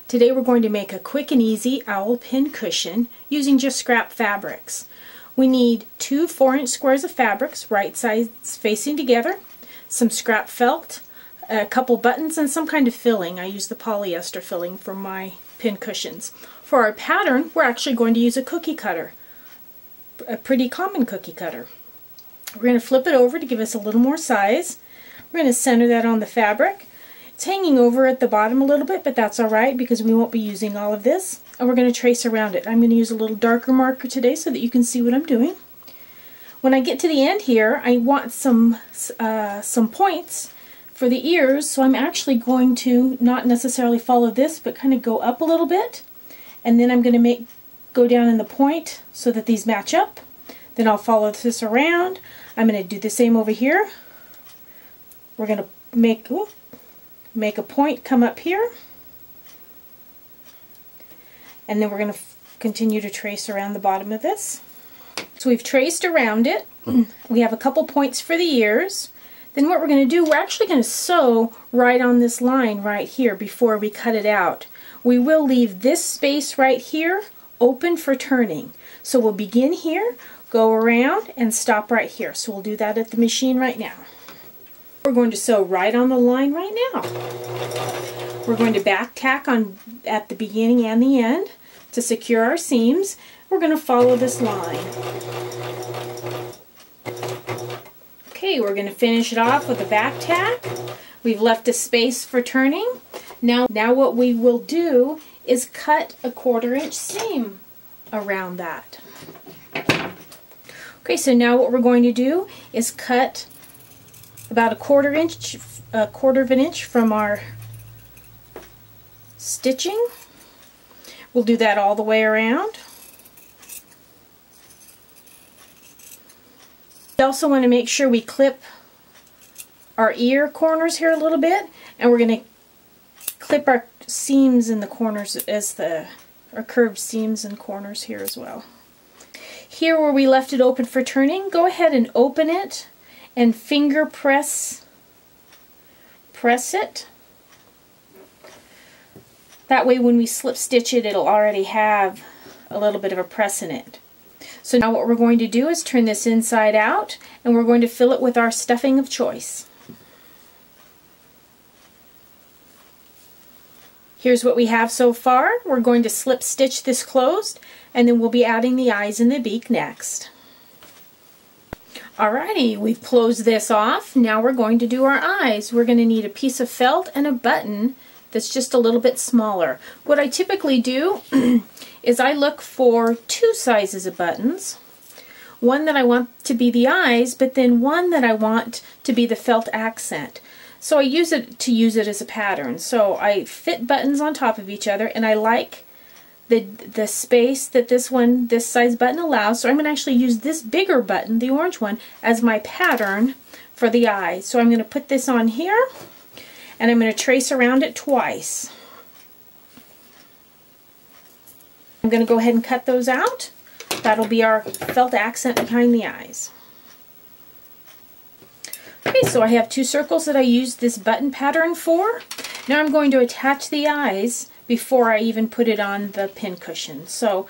Today we're going to make a quick and easy owl pin cushion using just scrap fabrics. We need 2 4-inch squares of fabrics, right sides facing together, some scrap felt, a couple buttons, and some kind of filling. I use the polyester filling for my pin cushions. For our pattern, we're actually going to use a cookie cutter, a pretty common cookie cutter. We're going to flip it over to give us a little more size. We're going to center that on the fabric. It's hanging over at the bottom a little bit, but that's alright because we won't be using all of this. And we're going to trace around it. I'm going to use a little darker marker today so that you can see what I'm doing. When I get to the end here, I want some points for the ears, so I'm actually going to not necessarily follow this, but kind of go up a little bit. And then I'm going to go down in the point so that these match up. Then I'll follow this around. I'm going to do the same over here. We're going to make a point come up here, and then we're going to continue to trace around the bottom of this. So we've traced around it. We have a couple points for the ears. Then what we're going to do, we're actually going to sew right on this line right here before we cut it out. We will leave this space right here open for turning. So we'll begin here, go around, and stop right here. So we'll do that at the machine right now. We're going to sew right on the line right now. We're going to back tack on at the beginning and the end to secure our seams. We're going to follow this line. Okay, we're going to finish it off with a back tack. We've left a space for turning. Now what we will do is cut a 1/4 inch seam around that. Okay, so now what we're going to do is cut about a 1/4 of an inch from our stitching. We'll do that all the way around. We also want to make sure we clip our ear corners here a little bit, and we're going to clip our seams in the corners our curved seams and corners here as well. Here where we left it open for turning, go ahead and open it and finger press it. That way when we slip stitch it, it'll already have a little bit of a press in it. So now what we're going to do is turn this inside out, and we're going to fill it with our stuffing of choice. Here's what we have so far. We're going to slip stitch this closed, and then we'll be adding the eyes and the beak next. Alrighty, we've closed this off. Now we're going to do our eyes. We're going to need a piece of felt and a button that's just a little bit smaller. What I typically do is I look for 2 sizes of buttons. One that I want to be the eyes, but then one that I want to be the felt accent. So I use it as a pattern. So I fit buttons on top of each other, and I like the space that this size button allows. So I'm going to actually use this bigger button, the orange one, as my pattern for the eye. So I'm going to put this on here, and I'm going to trace around it twice. I'm going to go ahead and cut those out. That'll be our felt accent behind the eyes. Okay, so I have 2 circles that I used this button pattern for. Now I'm going to attach the eyes before I even put it on the pin cushion. So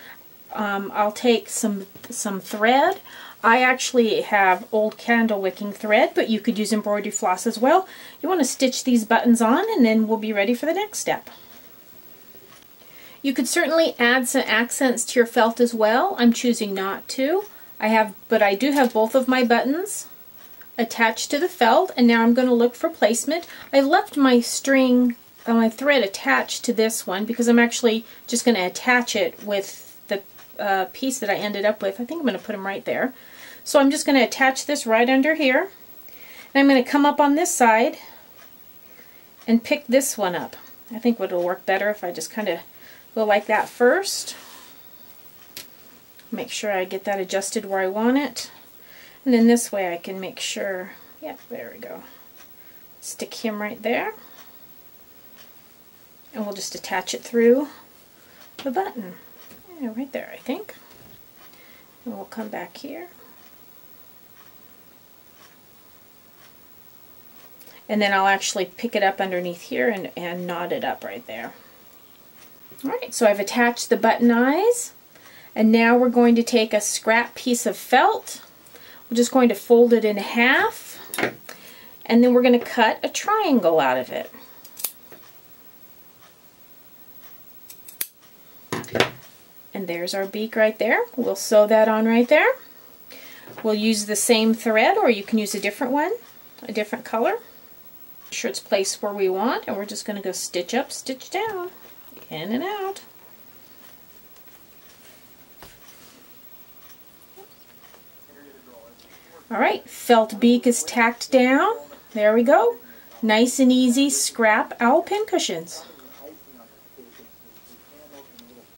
I'll take some thread. I actually have old candle wicking thread, but you could use embroidery floss as well. You want to stitch these buttons on, and then we'll be ready for the next step. You could certainly add some accents to your felt as well. I'm choosing not to. But I do have both of my buttons attached to the felt, and now I'm going to look for placement. I left my string, my thread attached to this one because I'm actually just going to attach it with the piece that I ended up with. I think I'm going to put them right there. So I'm just going to attach this right under here, and I'm going to come up on this side and pick this one up. I think it'll work better if I just kind of go like that first. Make sure I get that adjusted where I want it. And then this way I can make sure, yeah, there we go. Stick him right there. And we'll just attach it through the button. Yeah, right there, I think. And we'll come back here. And then I'll actually pick it up underneath here and knot it up right there. Alright, so I've attached the button eyes, and now we're going to take a scrap piece of felt. We're just going to fold it in half, and then we're going to cut a triangle out of it. And there's our beak right there. We'll sew that on right there. We'll use the same thread, or you can use a different one, a different color. Make sure it's placed where we want, and we're just going to go stitch up, stitch down, in and out. Alright, felt beak is tacked down. There we go. Nice and easy scrap owl pincushions.